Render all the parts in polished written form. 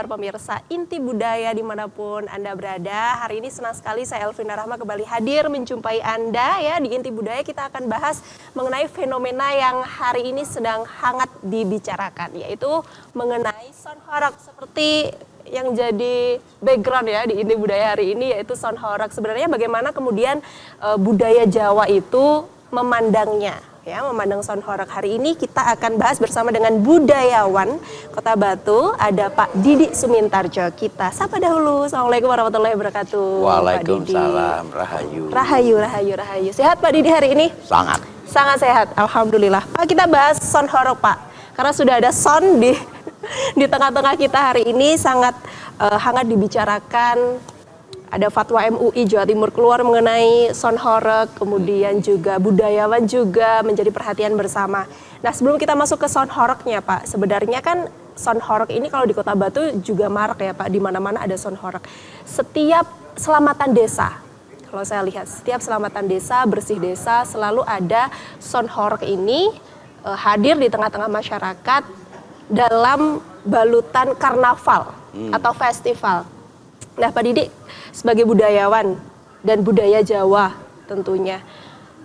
kabar pemirsa Inti Budaya dimanapun Anda berada? Hari ini senang sekali saya Elvina Rahma kembali hadir menjumpai Anda ya di Inti Budaya. Kita akan bahas mengenai fenomena yang hari ini sedang hangat dibicarakan, yaitu mengenai sound horeg seperti yang jadi background ya di Inti Budaya hari ini, yaitu sound horeg. Sebenarnya bagaimana kemudian budaya Jawa itu memandangnya? Ya, memandang sound horeg. Hari ini kita akan bahas bersama dengan budayawan Kota Batu, ada Pak Didi Sumintarjo. Kita sapa dahulu. Assalamualaikum warahmatullahi wabarakatuh. Waalaikumsalam, Rahayu. Rahayu. Sehat Pak Didi hari ini? Sangat sehat, alhamdulillah. Pak, kita bahas sound horeg Pak, karena sudah ada sound di tengah-tengah kita hari ini, sangat hangat dibicarakan. Ada fatwa MUI Jawa Timur keluar mengenai sound horeg, kemudian juga budayawan juga menjadi perhatian bersama. Nah, sebelum kita masuk ke sound horegnya Pak, sebenarnya kan sound horeg ini kalau di Kota Batu juga marak ya Pak, di mana-mana ada sound horeg. Setiap selamatan desa, kalau saya lihat setiap selamatan desa, bersih desa, selalu ada sound horeg ini hadir di tengah-tengah masyarakat dalam balutan karnaval atau festival. Nah Pak Didi, sebagai budayawan dan budaya Jawa tentunya,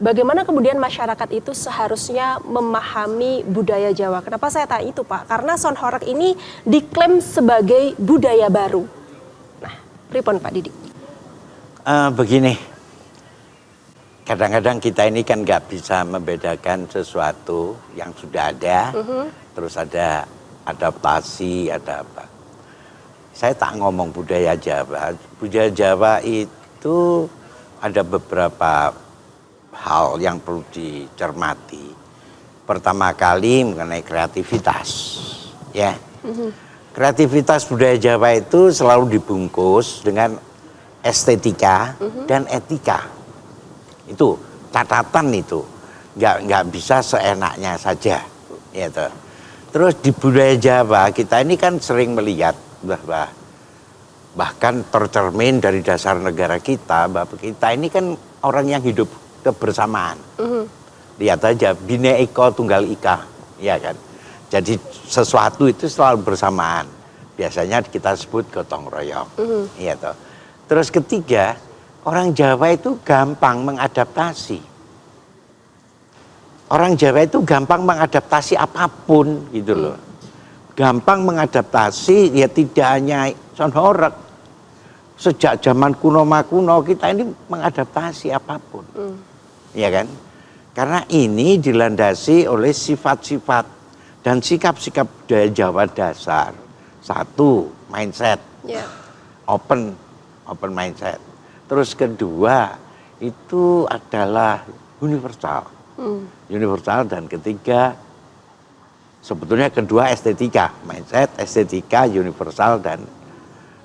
bagaimana kemudian masyarakat itu seharusnya memahami budaya Jawa? Kenapa saya tanya itu Pak? Karena sound horeg ini diklaim sebagai budaya baru. Nah, pripun Pak Didi? Begini, kadang-kadang kita ini kan nggak bisa membedakan sesuatu yang sudah ada, terus ada adaptasi, ada apa. Saya tak ngomong budaya Jawa. Budaya Jawa itu ada beberapa hal yang perlu dicermati. Pertama kali mengenai kreativitas, ya. Kreativitas budaya Jawa itu selalu dibungkus dengan estetika dan etika. Itu catatan itu, nggak bisa seenaknya saja, gitu. Terus di budaya Jawa kita ini kan sering melihat bahwa bahkan tercermin dari dasar negara kita, bahwa kita ini kan orang yang hidup kebersamaan. Lihat aja, Bhinneka Tunggal Ika, ya kan. Jadi sesuatu itu selalu bersamaan. Biasanya kita sebut gotong royong. Iya toh. Terus ketiga, orang Jawa itu gampang mengadaptasi. Orang Jawa itu gampang mengadaptasi apapun gitu loh. Gampang mengadaptasi, ya tidak hanya sound horeg. Sejak zaman kuno makuno kita ini mengadaptasi apapun. Ya kan? Karena ini dilandasi oleh sifat-sifat dan sikap-sikap budaya Jawa dasar. Satu, mindset. Open mindset. Terus kedua, itu adalah universal. Universal, dan ketiga sebetulnya kedua estetika, mindset, estetika, universal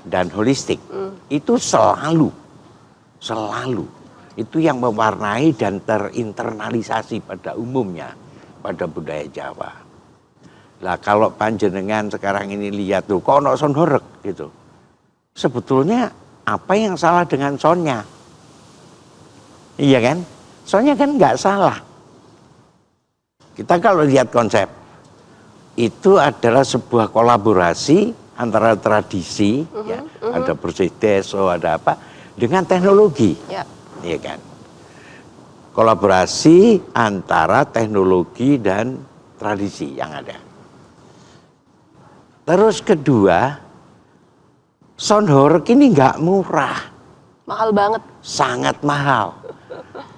dan holistik. Itu selalu itu yang mewarnai dan terinternalisasi pada umumnya pada budaya Jawa. Lah kalau panjenengan sekarang ini lihat tuh, kok ono sound horeg gitu. Sebetulnya apa yang salah dengan soundnya? Iya kan? Soundnya kan nggak salah. Kita kalau lihat konsep, itu adalah sebuah kolaborasi antara tradisi, ya, ada bersih deso, ada apa, dengan teknologi, ya kan. Kolaborasi antara teknologi dan tradisi yang ada. Terus kedua, sound horeg ini nggak murah, Mahal banget. sangat mahal.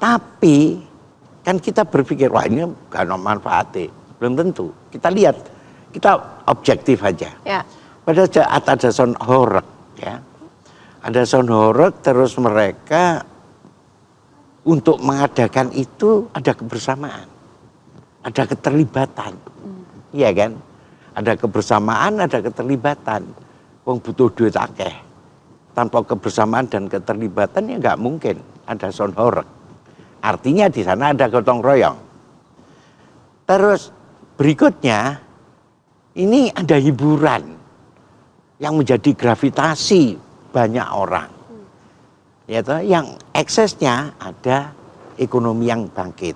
Tapi kan kita berpikir, wah ini gak ada manfaatnya. Belum tentu. Kita lihat, kita objektif aja. Pada saat ada sound horeg, ya, ada sound horeg, terus mereka untuk mengadakan itu ada kebersamaan, ada keterlibatan, iya kan? Ada kebersamaan, ada keterlibatan. Wong butuh duit akeh. Tanpa kebersamaan dan keterlibatan ya nggak mungkin ada sound horeg. Artinya di sana ada gotong royong. Terus berikutnya, ini ada hiburan yang menjadi gravitasi banyak orang. Ya toh, yang eksesnya ada ekonomi yang bangkit.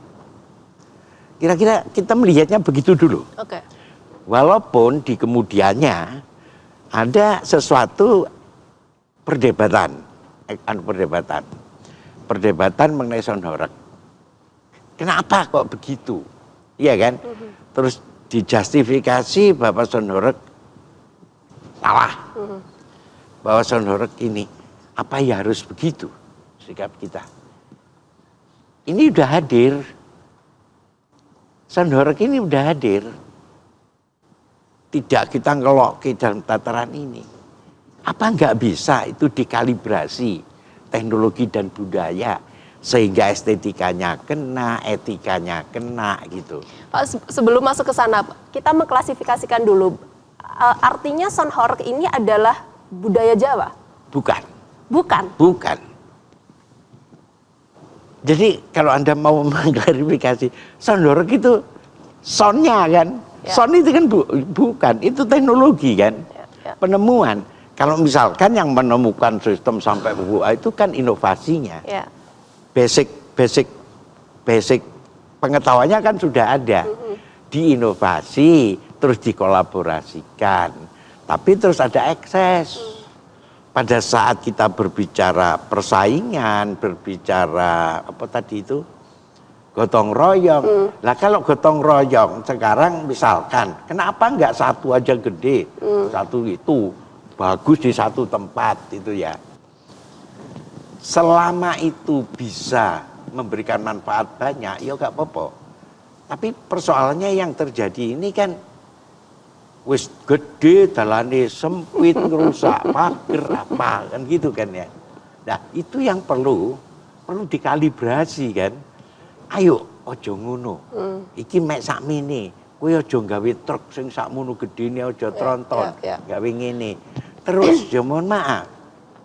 Kira-kira kita melihatnya begitu dulu. Walaupun di kemudiannya ada sesuatu perdebatan mengenai sound horeg. Kenapa kok begitu? Iya kan? Terus dijustifikasi bahwa sound horeg salah. Bahwa sound horeg ini, apa ya harus begitu sikap kita? Ini udah hadir. Sound horeg ini udah hadir. Tidak kita ngeloki dalam tataran ini. Apa nggak bisa itu dikalibrasi teknologi dan budaya sehingga estetikanya kena, etikanya kena gitu. Pak, sebelum masuk ke sana, kita mengklasifikasikan dulu. Artinya sound horeg ini adalah budaya Jawa? Bukan. Bukan? Bukan. Jadi kalau Anda mau mengklarifikasi, sound horeg itu soundnya kan. Ya. Sound itu kan bukan, itu teknologi kan. Ya. Penemuan. Kalau misalkan yang menemukan sistem sampai buah itu kan inovasinya. Ya. Basic pengetahuannya kan sudah ada. Diinovasi, terus dikolaborasikan. Tapi terus ada ekses. Pada saat kita berbicara persaingan, berbicara apa tadi itu? Gotong royong. Lah kalau gotong royong sekarang misalkan, kenapa enggak satu aja gede? Satu itu bagus di satu tempat itu ya. Selama itu bisa memberikan manfaat banyak, ya enggak apa-apa. Tapi persoalannya yang terjadi ini kan wis gede, dalane sempit, ngerusak pagar apa kan gitu kan ya. Nah, itu yang perlu dikalibrasi kan. Ayo ojo ngono. Iki mek sakmene. Kowe aja gawe truk sing sakmono gedene aja tronton. Gawe ngene. Terus ya mohon maaf.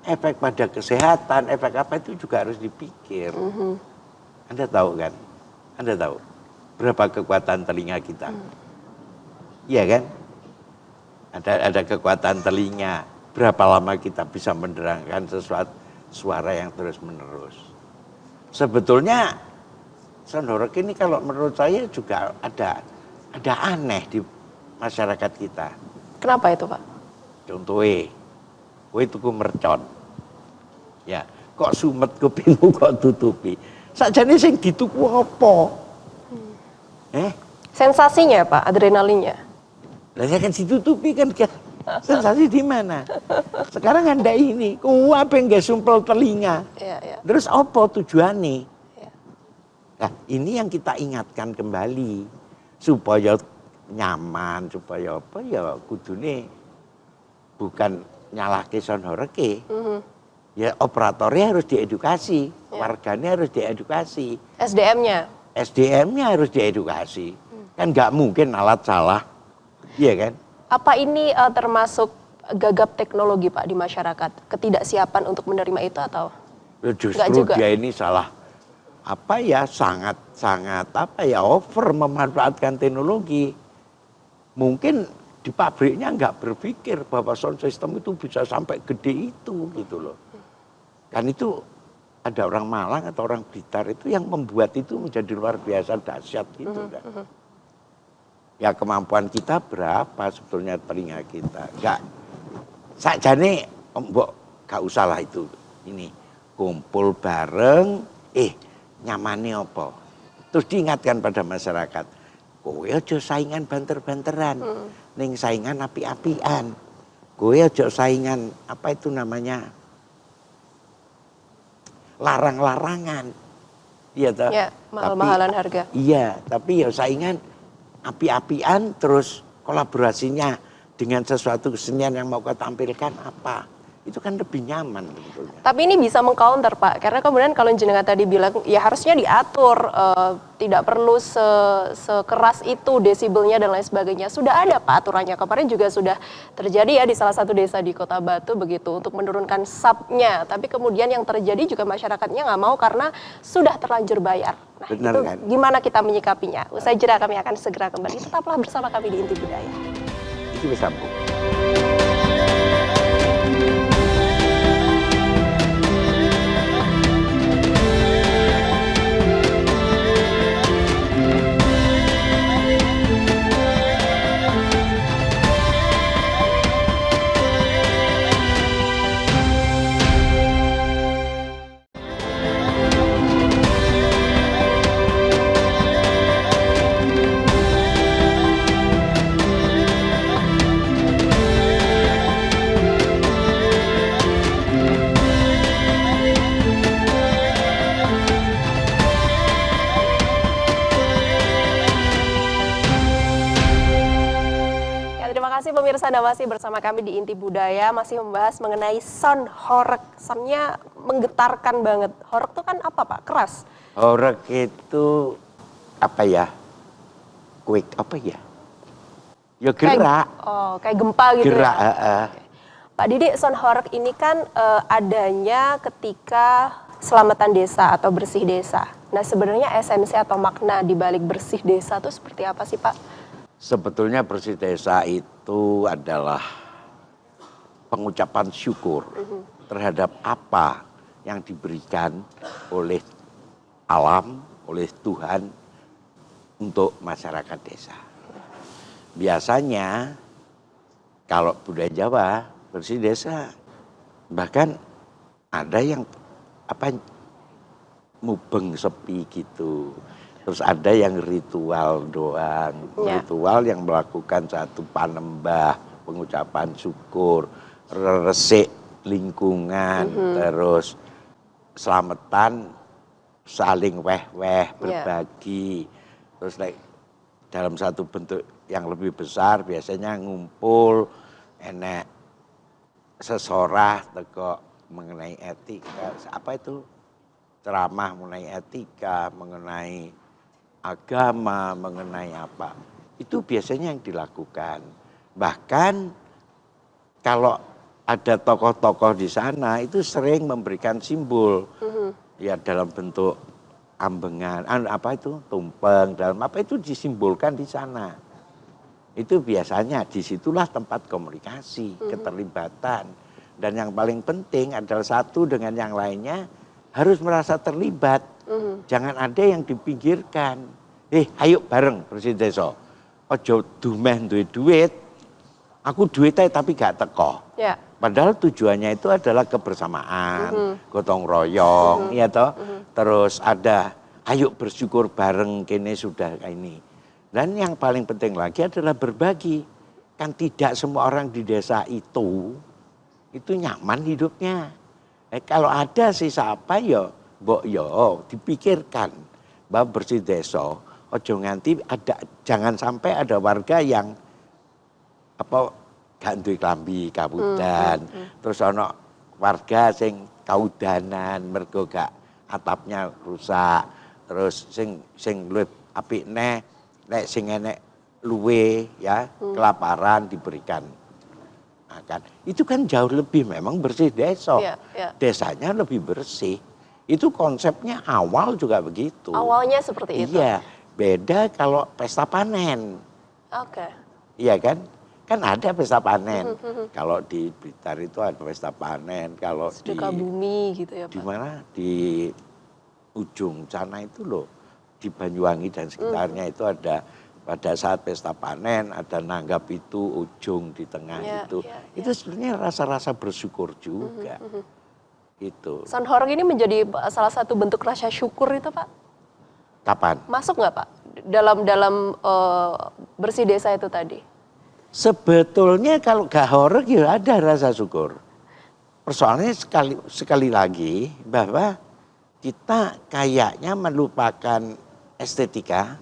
Efek pada kesehatan, efek apa itu juga harus dipikir. Anda tahu kan? Anda tahu berapa kekuatan telinga kita? Iya kan? Ada kekuatan telinga. Berapa lama kita bisa mendengarkan sesuatu suara yang terus-menerus. Sebetulnya sound horeg ini kalau menurut saya juga ada aneh di masyarakat kita. Kenapa itu, Pak? Contohnya, kowe tuku mercon. Ya, kok sumet kupingmu kok tutupi. Sakjane sing dituku apa? Sensasinya, Pak, adrenalinnya. Lah kan ditutupi kan sensasi di mana? Sekarang Anda ini, ku apa nggak sumpel telinga? Terus apa tujuannya? Nah, ini yang kita ingatkan kembali supaya nyaman, supaya apa ya kudune bukan nyalahke sound horeg. Ya operatornya harus diedukasi, warganya harus diedukasi. SDM-nya harus diedukasi. Kan nggak mungkin alat salah. Iya kan? Apa ini termasuk gagap teknologi, Pak, di masyarakat? Ketidaksiapan untuk menerima itu atau? Justru dia ini salah. Apa ya sangat apa ya over memanfaatkan teknologi. Mungkin di pabriknya nggak berpikir bahwa sound system itu bisa sampai gede itu gitu loh. Kan itu ada orang Malang atau orang Blitar itu yang membuat itu menjadi luar biasa dahsyat gitu kan. Ya kemampuan kita berapa sebetulnya telinga kita. Enggak sakjane mbok gak usah lah itu. Ini kumpul bareng nyamane apa? Terus diingatkan pada masyarakat, kowe aja saingan banter-banteran, ning saingan api-apian. Kowe aja saingan apa itu namanya? Larang-larangan. Iya toh? Ya, mahal-mahalan harga. Iya, tapi ya saingan api-apian terus kolaborasinya dengan sesuatu kesenian yang mau kau tampilkan apa? Itu kan lebih nyaman sebetulnya. Tapi ini bisa mengcounter, Pak, karena kemudian kalau jenengan tadi bilang ya harusnya diatur, tidak perlu sekeras itu desibelnya dan lain sebagainya. Sudah ada, Pak, aturannya. Kemarin juga sudah terjadi ya di salah satu desa di Kota Batu begitu untuk menurunkan subnya. Tapi kemudian yang terjadi juga masyarakatnya nggak mau karena sudah terlanjur bayar. Nah, benar, itu kan? Gimana kita menyikapinya? Usai jeda kami akan segera kembali. Tetaplah bersama kami di Inti Budaya. Itu bisa sambung. pemirsa, Anda masih bersama kami di Inti Budaya, masih membahas mengenai son horeg. Sonnya menggetarkan banget. Horeg itu kan apa Pak? Keras? Horeg itu apa ya? Quick apa ya? Ya gerak. Kayak gempa gitu gerak, ya? Pak Didi, son horeg ini kan adanya ketika selamatan desa atau bersih desa. Nah sebenarnya esensi atau makna di balik bersih desa itu seperti apa sih Pak? Sebetulnya bersih desa itu adalah pengucapan syukur terhadap apa yang diberikan oleh alam, oleh Tuhan untuk masyarakat desa. Biasanya kalau budaya Jawa bersih desa, bahkan ada yang mubeng sepi gitu. Terus ada yang ritual doang, ritual yang melakukan satu panembah, pengucapan syukur, resik lingkungan, terus selamatan, saling weh-weh, berbagi. Terus dalam satu bentuk yang lebih besar biasanya ngumpul, enek sesorah teko mengenai etika, apa itu? Ceramah mengenai etika, mengenai agama, mengenai apa. Itu biasanya yang dilakukan. Bahkan kalau ada tokoh-tokoh di sana itu sering memberikan simbol. Ya dalam bentuk ambengan, tumpeng, dalam apa itu disimbolkan di sana. Itu biasanya disitulah tempat komunikasi, keterlibatan. Dan yang paling penting adalah satu dengan yang lainnya harus merasa terlibat. Jangan ada yang dipinggirkan. Ayo bareng bersih desa. Ojo dumeh duwe duit. Aku duitnya tapi gak teko. Ya. Padahal tujuannya itu adalah kebersamaan, gotong royong, ya toh. Terus ada ayo bersyukur bareng kene sudah ini. Dan yang paling penting lagi adalah berbagi. Kan tidak semua orang di desa itu nyaman hidupnya. Kalau ada sisa apa ya, mbok yo dipikirkan bahwa bersih desa, ojo nganti jangan sampai ada warga yang gak duwe klambi kawudan. Terus ana warga sing kaudanan mergo gak atapnya rusak. Terus sing luwih apik nek sing enek luwe ya kelaparan diberikan. Nah, kan itu kan jauh lebih memang bersih desa. Desanya lebih bersih. Itu konsepnya awal juga begitu. Awalnya seperti itu. Iya, beda kalau pesta panen. Oke. Iya kan? Kan ada pesta panen. Kalau di Blitar itu ada pesta panen. Kalau Sedekah bumi gitu ya Pak. Di mana? Di ujung sana itu loh. Di Banyuwangi dan sekitarnya itu ada pada saat pesta panen ada nanggap itu ujung di tengah itu. Itu sebenarnya rasa-rasa bersyukur juga. Itu. Son horeg ini menjadi salah satu bentuk rasa syukur itu Pak? Kapan? Masuk nggak Pak dalam bersih desa itu tadi? Sebetulnya kalau gak horeg ya ada rasa syukur. Persoalannya sekali lagi bahwa kita kayaknya melupakan estetika,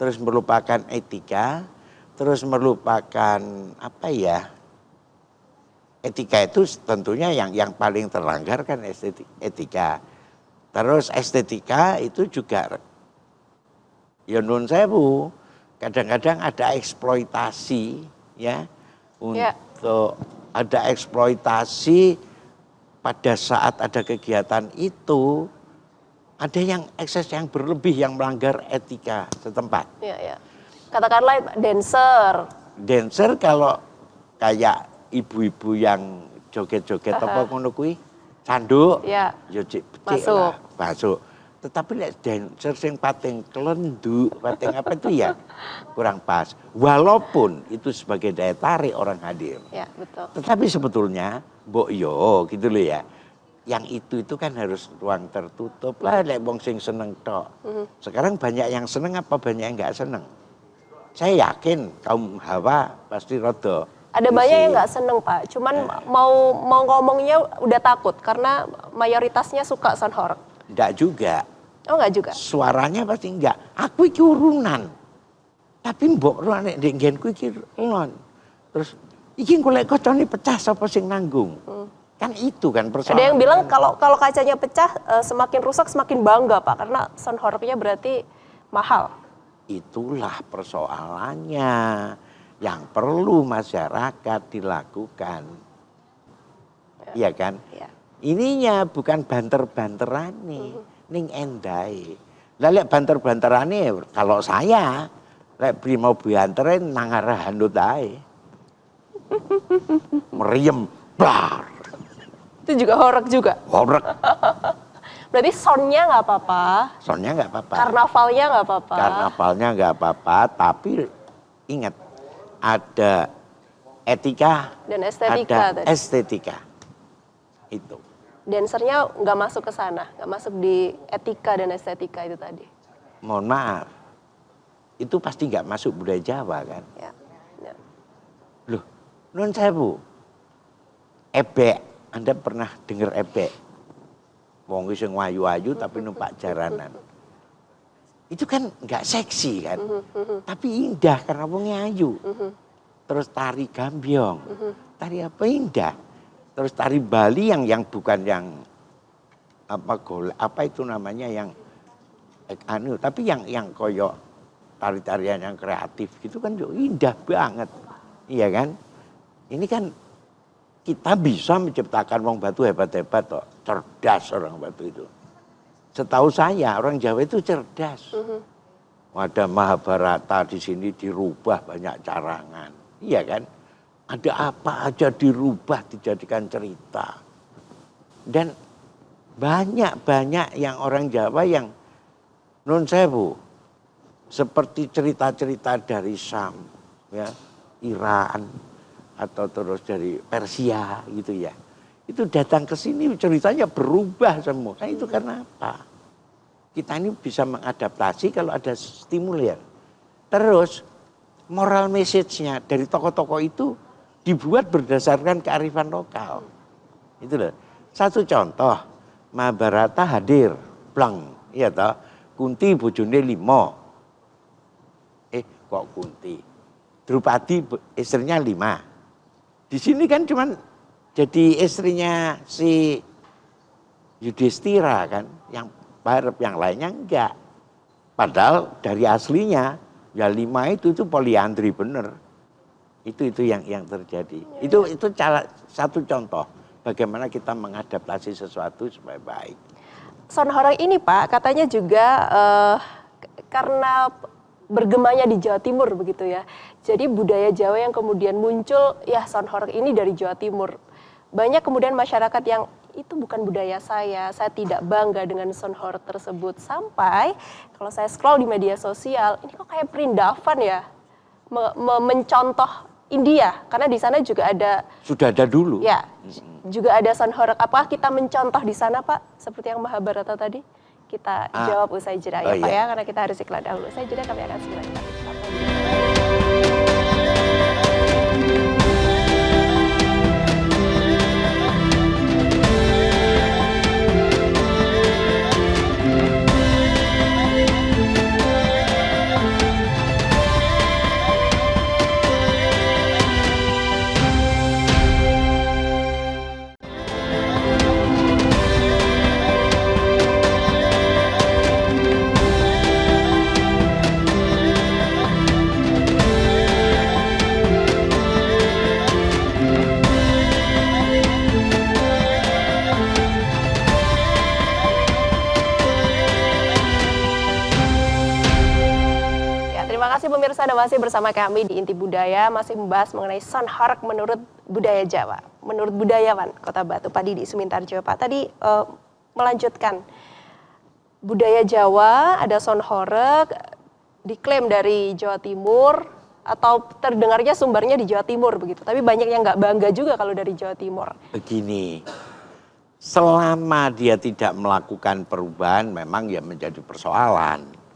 terus melupakan etika, terus melupakan etika itu tentunya yang paling terlanggar kan etika. Terus estetika itu juga ya nun sewu, kadang-kadang ada eksploitasi ya untuk ada eksploitasi pada saat ada kegiatan itu ada yang ekses yang berlebih yang melanggar etika setempat. Katakanlah dancer kalau kayak ibu-ibu yang joget-joget apa ngono kuwi canduk ya becik lah masuk. Tetapi lek dancer sing pating kelenduk, pating apa itu ya kurang pas. Walaupun itu sebagai daya tarik orang hadir. Ya, betul. Tetapi sebetulnya mbok yo gitu loh ya. Yang itu kan harus ruang tertutup lah lek wong sing seneng tok. Sekarang banyak yang seneng apa banyak yang enggak seneng? Saya yakin kaum hawa pasti rada. Ada banyak yang nggak seneng Pak, cuman mau ngomongnya udah takut karena mayoritasnya suka son horeg. Enggak juga. Oh enggak juga? Suaranya pasti enggak. Aku iki urunan. Tapi mbok nek ndek nggenku iki elon. Terus iki golek kacane pecah sapa sing nanggung? Kan itu kan persoalan. Ada yang bilang kalau kacanya pecah semakin rusak semakin bangga Pak, karena sound horornya berarti mahal. Itulah persoalannya yang perlu masyarakat dilakukan. Iya kan? Ya. Ininya bukan banter-banterane, ning endai. Lah lek banter-banterane kalau saya lek mau banterin nang arah handut ae. Meriem bar. Itu juga horor juga. Horek. Berarti soundnya nggak apa-apa. Soundnya nggak apa-apa. Karnavalnya nggak apa-apa. Karnavalnya nggak apa-apa, tapi ingat ada etika Dan estetika ada tadi. estetika. Itu. Dancernya nggak masuk ke sana, nggak masuk di etika dan estetika itu tadi. Mohon maaf, itu pasti nggak masuk budaya Jawa kan? Ya. Ya. Loh, non sewu, ebek, Anda pernah dengar ebek? Wong sing ayu-ayu tapi numpak jaranan. Itu kan nggak seksi kan? Tapi indah karena wongnya ayu. Terus tari gambyong, tari apa indah. Terus tari Bali yang bukan yang apa itu namanya yang tapi yang koyok tari-tarian yang kreatif gitu kan juga indah banget, iya kan? Ini kan kita bisa menciptakan wong Batu hebat-hebat kok, cerdas orang Batu itu. Setahu saya orang Jawa itu cerdas. Ada Mahabharata di sini dirubah banyak carangan, iya kan? Ada apa aja dirubah dijadikan cerita. Dan banyak yang orang Jawa yang nun sewu seperti cerita-cerita dari Sam, ya, Iran atau terus dari Persia gitu ya. Itu datang ke sini ceritanya berubah semua. Kan itu karena apa? Kita ini bisa mengadaptasi kalau ada stimulir. Terus moral message-nya dari tokoh-tokoh itu dibuat berdasarkan kearifan lokal. Itu loh. Satu contoh, Mahabharata hadir, blang, iya toh. Kunti bojone 5. Kok Kunti? Drupadi istrinya 5. Di sini kan cuman jadi istrinya si Yudhistira kan, yang barep, yang lainnya enggak. Padahal dari aslinya ya 5 itu poliandri bener. Itu yang terjadi. Itu satu contoh bagaimana kita mengadaptasi sesuatu supaya baik. Sound horor ini Pak katanya juga karena bergemanya di Jawa Timur begitu ya. Jadi budaya Jawa yang kemudian muncul, ya sound horor ini dari Jawa Timur. Banyak kemudian masyarakat yang itu bukan budaya saya tidak bangga dengan sound horor tersebut. Sampai kalau saya scroll di media sosial, ini kok kayak perindavan ya, mencontoh India, karena di sana juga ada. Sudah ada dulu. Ya, juga ada sound horor. Apakah kita mencontoh di sana Pak, seperti yang Mahabharata tadi? Kita jawab usai jeda ya Pak ya, karena kita harus iklan dahulu. Usai jeda kami akan segera kembali. Pemirsa, Anda masih bersama kami di Inti Budaya, masih membahas mengenai sound horor menurut budaya Jawa, menurut budayawan Kota Batu, Pak Didi Sumintarjo. Pak tadi melanjutkan budaya Jawa, ada sound horor diklaim dari Jawa Timur atau terdengarnya sumbernya di Jawa Timur begitu, tapi banyak yang nggak bangga juga kalau dari Jawa Timur. Begini, selama dia tidak melakukan perubahan memang ya menjadi persoalan.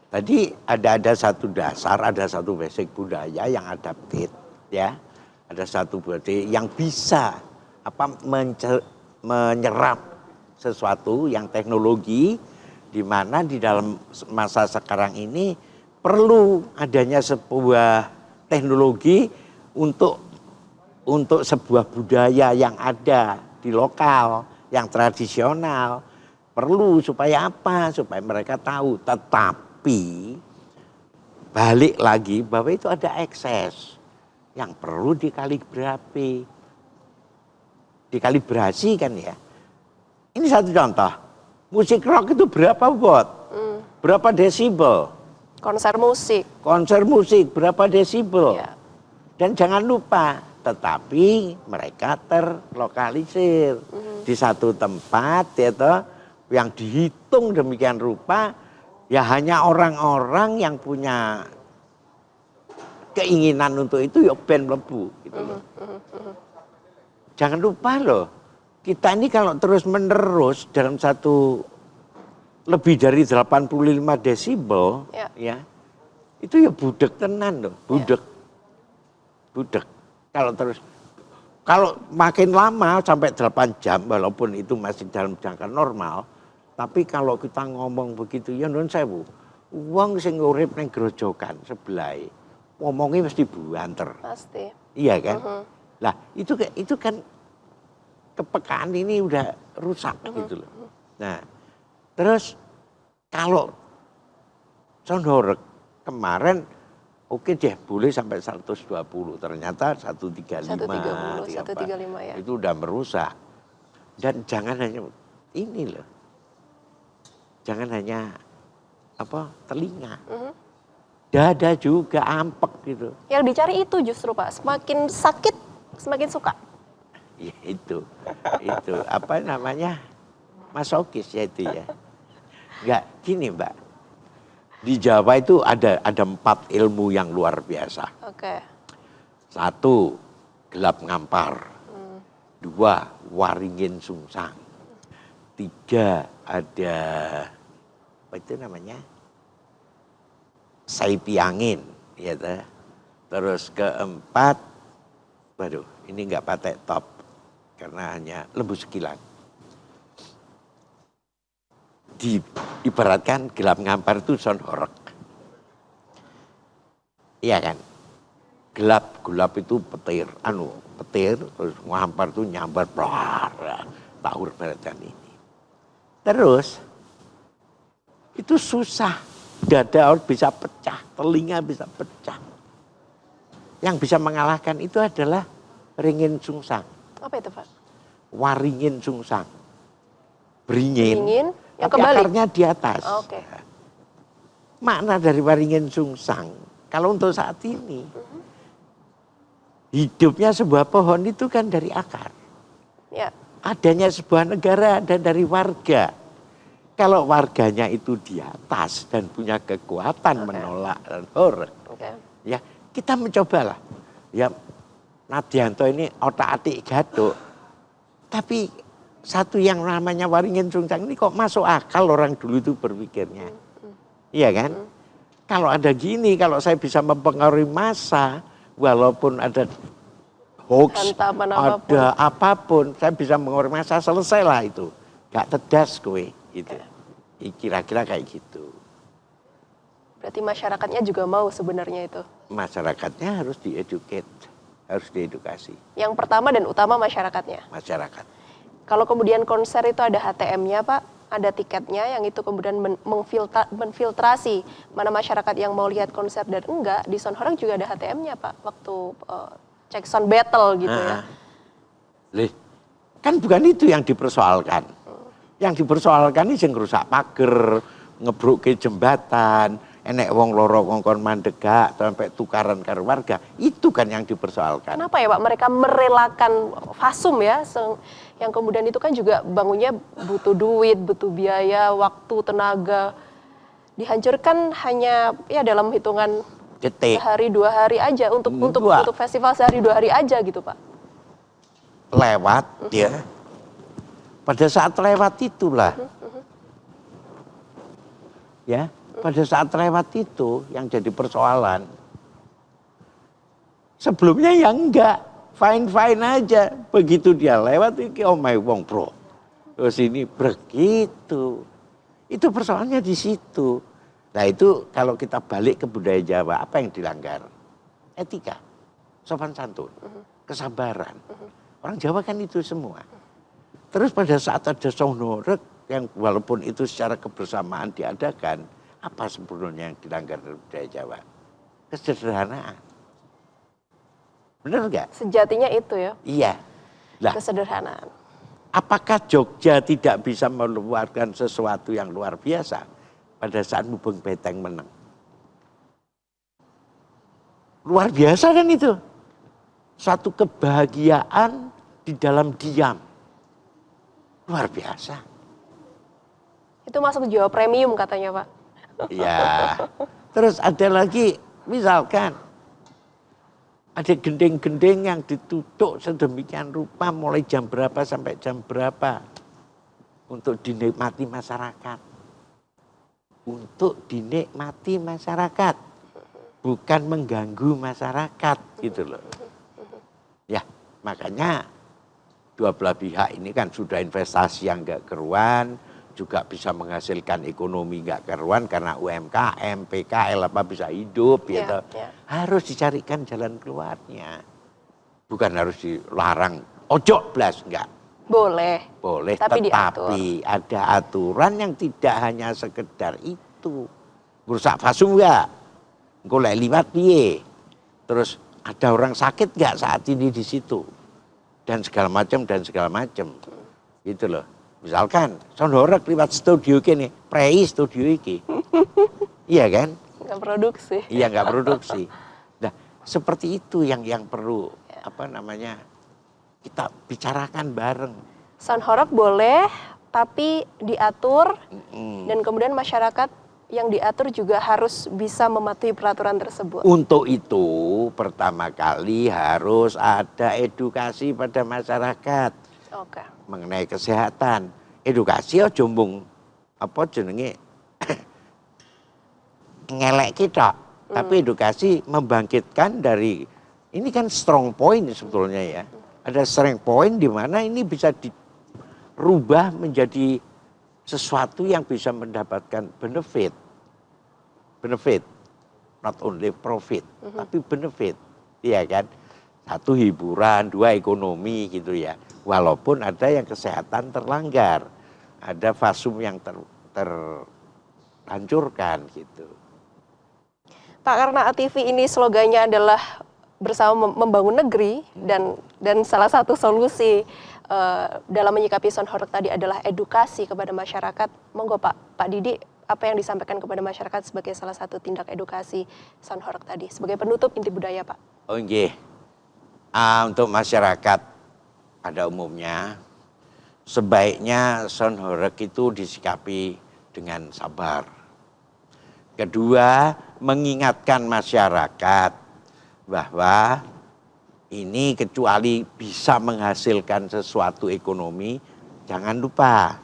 Tadi ada satu dasar, ada satu basic budaya yang adaptif, ya, ada satu budaya yang bisa menyerap sesuatu yang teknologi, di mana di dalam masa sekarang ini perlu adanya sebuah teknologi untuk untuk sebuah budaya yang ada di lokal, yang tradisional, perlu supaya apa? Supaya mereka tahu. Tetapi balik lagi bahwa itu ada ekses yang perlu dikalibrasi kan ya. Ini satu contoh, musik rock itu berapa watt? Berapa desibel? Konser musik berapa desibel? ya. Dan jangan lupa, tetapi mereka terlokalisir di satu tempat ya toh, yang dihitung demikian rupa ya hanya orang-orang yang punya keinginan untuk itu ya ben mlebu gitu loh. Jangan lupa loh, kita ini kalau terus-menerus dalam satu lebih dari 85 desibel ya itu ya budek tenan loh, budek. Kalau makin lama sampai 8 jam walaupun itu masih dalam jangka normal, tapi kalau kita ngomong begitu ya nun sewu, wong sing urip ning grojokan sebelah ngomongnya mesti buanter. Pasti. Iya kan? Lah itu kan kepekaan ini udah rusak gitu loh. Nah, terus kalau sound horeg kemarin oke deh boleh sampai 120, ternyata 135 ya. itu udah merusak. Dan jangan hanya ini loh, jangan hanya telinga, dada juga ampek gitu. Yang dicari itu justru Pak, semakin sakit semakin suka. Ya itu apa namanya masokis ya itu ya. Enggak gini Mbak. Di Jawa itu ada 4 ilmu yang luar biasa. Oke. 1, gelap ngampar. 2, waringin sungsang. 3, ada apa itu namanya? Saipi angin, ya. Terus keempat, waduh, ini enggak pakai top karena hanya lembu sekilan. Diibaratkan gelap ngampar itu sound horeg. Iya kan? Gelap itu petir, terus ngampar itu nyambar, tahur beratan ini. Terus itu susah, dada bisa pecah, telinga bisa pecah. Yang bisa mengalahkan itu adalah ringin sungsang. Apa itu Pak? Waringin sungsang. Beringin. Yang tapi kebalik. akarnya di atas. Oke. Makna dari waringin sungsang, kalau untuk saat ini, hidupnya sebuah pohon itu kan dari akar. Ya. Adanya sebuah negara ada dari warga. Kalau warganya itu di atas dan punya kekuatan menolak dan horeg, ya kita mencobalah. Ya Nadianto ini otak-atik gaduk, tapi satu yang namanya waringin sungsang ini kok masuk akal orang dulu itu berpikirnya. Iya kan? Kalau ada gini, kalau saya bisa mempengaruhi massa, walaupun ada hoax, ada apapun, saya bisa mempengaruhi massa, selesailah itu. Gak tedas kowe, gitu. Kira-kira kayak gitu. Berarti masyarakatnya juga mau sebenarnya itu? Masyarakatnya harus harus diedukasi. Yang pertama dan utama masyarakatnya? Masyarakat. Kalau kemudian konser itu ada HTM-nya Pak, ada tiketnya yang itu kemudian menfiltrasi mana masyarakat yang mau lihat konser dan enggak, di sound horeg juga ada HTM-nya Pak, waktu cek sound battle gitu ya. Kan bukan itu yang dipersoalkan. Yang dipersoalkan ini yang rusak pager, ngebruk ke jembatan, enek wong loro ngongkon mandegak sampai tukaran karo warga, itu kan yang dipersoalkan. Kenapa ya Pak mereka merelakan fasum ya, yang kemudian itu kan juga bangunnya butuh duit, butuh biaya, waktu, tenaga, dihancurkan hanya ya dalam hitungan detik, sehari 2 hari aja untuk festival sehari 2 hari aja gitu Pak. Lewat ya. Pada saat lewat itulah. Ya. Pada saat lewat itu yang jadi persoalan. Sebelumnya ya enggak, fine aja. Begitu dia lewat iki omahe wong bro. Terus ini begitu. Itu persoalannya di situ. Nah itu kalau kita balik ke budaya Jawa, apa yang dilanggar? Etika, sopan santun. kesabaran. Orang Jawa kan itu semua. Terus pada saat ada sonhoreg yang walaupun itu secara kebersamaan diadakan, apa sebenarnya yang dilanggar dari budaya Jawa? Kesederhanaan. Benar nggak? Sejatinya itu ya, Iya. Lah, kesederhanaan. apakah Jogja tidak bisa mengeluarkan sesuatu yang luar biasa pada saat Mubeng Beteng menang? Luar biasa kan itu. Satu kebahagiaan di dalam diam. Luar biasa. Itu masuk Jawa Premium katanya Pak. Ya. Terus ada lagi, misalkan ada gending-gending yang ditutup sedemikian rupa mulai jam berapa sampai jam berapa untuk dinikmati masyarakat. Untuk dinikmati masyarakat, bukan mengganggu masyarakat gitu loh. Ya, makanya dua belah pihak ini kan sudah investasi yang enggak keruan, juga bisa menghasilkan ekonomi enggak keruan karena UMKM, PKL apa bisa hidup gitu. Harus dicarikan jalan keluarnya. Bukan harus dilarang, ojo blas enggak. Boleh. Boleh, tapi tetapi ada aturan yang tidak hanya sekedar itu. Merusak fasum enggak? Engko lek liwat piye? Terus ada orang sakit enggak saat ini di situ? Dan segala macam dan segala macam. Gitu loh. Misalkan sonhoreg liwat studio kene, prei studio iki. Iya kan? Nggak produksi. Iya, enggak produksi. Nah, seperti itu yang perlu apa namanya? Kita bicarakan bareng. Sonhoreg boleh, tapi diatur dan kemudian masyarakat yang diatur juga harus bisa mematuhi peraturan tersebut. Untuk itu pertama kali harus ada edukasi pada masyarakat. Oke. Mengenai kesehatan. Edukasi aja mung apa jenenge ngelek kita, tapi edukasi membangkitkan dari ini kan strong point sebetulnya ya. Ada strong point di mana ini bisa dirubah menjadi sesuatu yang bisa mendapatkan benefit. Benefit, not only profit, tapi benefit. Iya kan? Satu hiburan, dua ekonomi gitu ya. Walaupun ada yang kesehatan terlanggar. Ada fasum yang terhancurkan gitu. Pak, karena ATV ini slogannya adalah bersama membangun negeri dan salah satu solusi dalam menyikapi sonhoreg tadi adalah edukasi kepada masyarakat. Monggo Pak Didi, apa yang disampaikan kepada masyarakat sebagai salah satu tindak edukasi sonhoreg tadi sebagai penutup inti budaya, Pak? Oh nggih. Untuk masyarakat pada umumnya sebaiknya sonhoreg itu disikapi dengan sabar. Kedua, mengingatkan masyarakat bahwa ini kecuali bisa menghasilkan sesuatu ekonomi, jangan lupa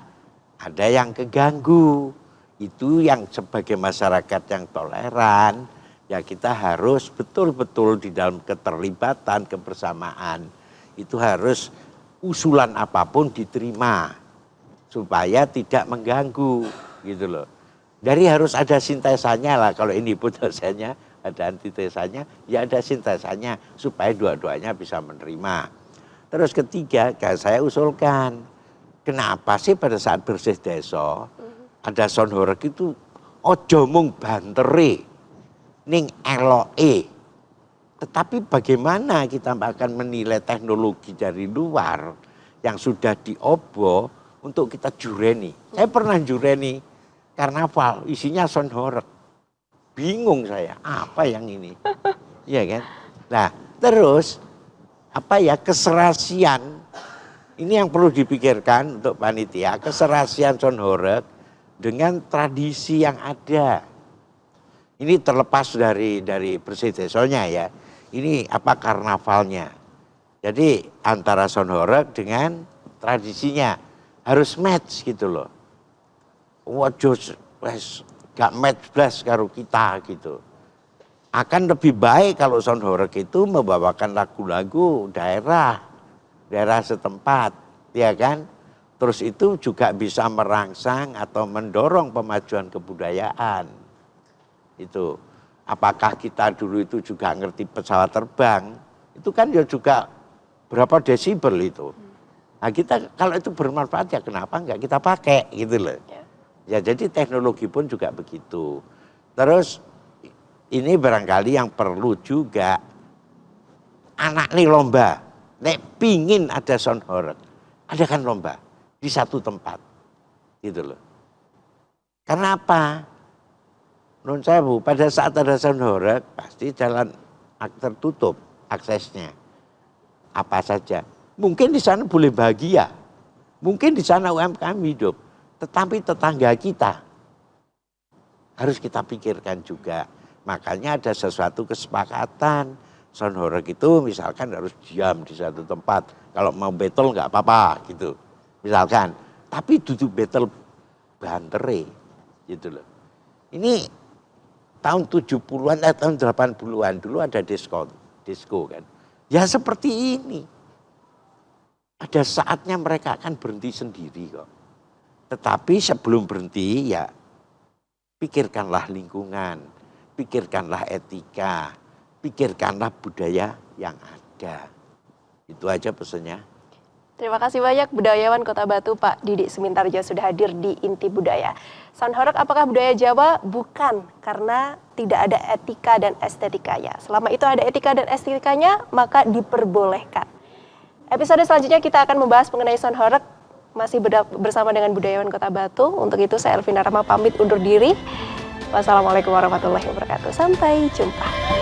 ada yang keganggu. Itu yang sebagai masyarakat yang toleran, ya kita harus betul-betul di dalam keterlibatan, kebersamaan. Itu harus usulan apapun diterima supaya tidak mengganggu gitu loh. Dari harus ada sintesanya lah, kalau ini putusannya ada antitesanya, ya ada sintesanya supaya dua-duanya bisa menerima. Terus ketiga, saya usulkan, kenapa sih pada saat bersih desa ada sonhoreg itu ojo mung bantere ning eloke. Tetapi bagaimana kita akan menilai teknologi dari luar yang sudah diobo untuk kita jureni. Saya pernah jureni karnaval, isinya sonhoreg. Bingung saya, apa yang ini? Iya kan? Nah, terus apa ya, keserasian ini yang perlu dipikirkan untuk panitia, keserasian sonhoreg dengan tradisi yang ada. Ini terlepas dari bersih desanya ya. Ini apa karnavalnya. Jadi antara sonhoreg dengan tradisinya harus match gitu loh. Waduh, wes gak match blas karo kita gitu. Akan lebih baik kalau sonhoreg itu membawakan lagu-lagu daerah setempat, ya kan? Terus itu juga bisa merangsang atau mendorong pemajuan kebudayaan. Itu apakah kita dulu itu juga ngerti pesawat terbang? Itu kan ya juga berapa desibel itu. Nah kita kalau itu bermanfaat ya kenapa enggak kita pakai gitu loh. Ya jadi teknologi pun juga begitu. Terus ini barangkali yang perlu juga anak nih lomba. Nek pingin ada sound horeg, adakan lomba di satu tempat. Gitu loh. Karena apa? Nun sewu, pada saat ada sound horeg pasti jalan tertutup aksesnya. Apa saja. Mungkin di sana boleh bahagia. Mungkin di sana UMKM hidup. Tetapi tetangga kita harus kita pikirkan juga. Makanya ada sesuatu kesepakatan. Sound horeg itu misalkan harus diam di satu tempat. Kalau mau battle nggak apa-apa gitu. Misalkan. Tapi duduk battle bantere gitu loh. Ini tahun 70-an tahun 80-an dulu ada disco kan. Ya seperti ini. Ada saatnya mereka akan berhenti sendiri kok. Tetapi sebelum berhenti ya pikirkanlah lingkungan, pikirkanlah etika, pikirkanlah budaya yang ada. Itu aja pesannya. Terima kasih banyak budayawan Kota Batu Pak Didik Sumintarjo sudah hadir di Inti Budaya. Sound horeg apakah budaya Jawa? Bukan, karena tidak ada etika dan estetikanya. Selama itu ada etika dan estetikanya, maka diperbolehkan. Episode selanjutnya kita akan membahas mengenai sound horeg, masih bersama dengan budayawan Kota Batu. Untuk itu saya Elvina Rama pamit undur diri. Wassalamualaikum warahmatullahi wabarakatuh. Sampai jumpa.